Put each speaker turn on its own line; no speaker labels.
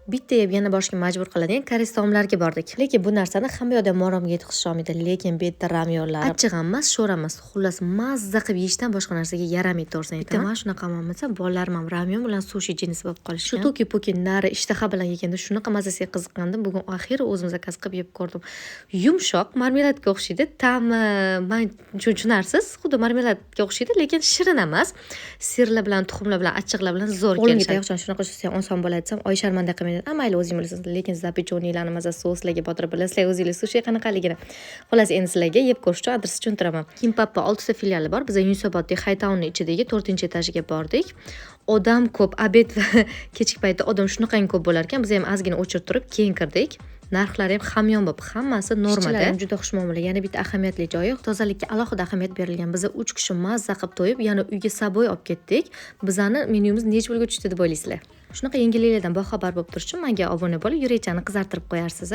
bitta yeb yana boshqa majbur qiladigan koreys taomlariga bordik. Lekin bu narsani hamma yoqda maromga yetkazisha olmaydi. Lekin bu yerda ramyonlar achchiq emas, sho'r emas. Xullas mazza qilib yeyishdan boshqa narsaga yaramaydi to'g'risini aytaman. Bitta mana shunaqa bo'lmasa, bolalarim ham ramyon bilan sushi jinsi bo'lib qolishgan. Shu toki-poki nari ishtaha bilan yeganda shunaqa mazasiga qiziqqandim. Bugun oxiri o'zim zakaz qilib yeb ko'rdim. Yumshoq, marmeladga o'xshaydi. Ta'mi men tushunarsiz, xuddi marmeladga o'xshaydi, lekin shirin emas. Sirlar bilan, tuxumlar bilan, achchiqlar bilan zo'r kelishadi. Tayoqchani shunaqa qilsa oson bo'ladi desam, Oy sharmanda qilmaydi. Mayli o'zingiz bilasiz, lekin zapechonilarni maza souslarga botirib bilasizlar o'zingiz sushi qanaqaligini. Xullas endi sizlarga yeb ko'rish uchun adres tushuntiraman. Kimbappa 6 ta filiali bor. Biz Yunusobodda Haytownning ichidagi 4-etajiga bordik. Odam ko'p, obed va kechki paytda odam shunaqangi ko'p bo'lar ekan, biz ham ozgina o'chirib turib keyin kirdik. Narxlari ham hamyon bo'lib, hammasi normada. Juda xushmuomala. Yana bitta ahamiyatli joyi, tozalikka alohida ahamiyat berilgan. Biz 3 kishi mazza qilib to'yib, yana uyga saboy olib ketdik. Bizani menyumiz necha pulga tushdi deb o'ylaysizlar? Shunaqa yengilliklardan boxabar bo'lib turish uchun menga obuna bo'lib, yurakchani qizartirib qo'yarsiz.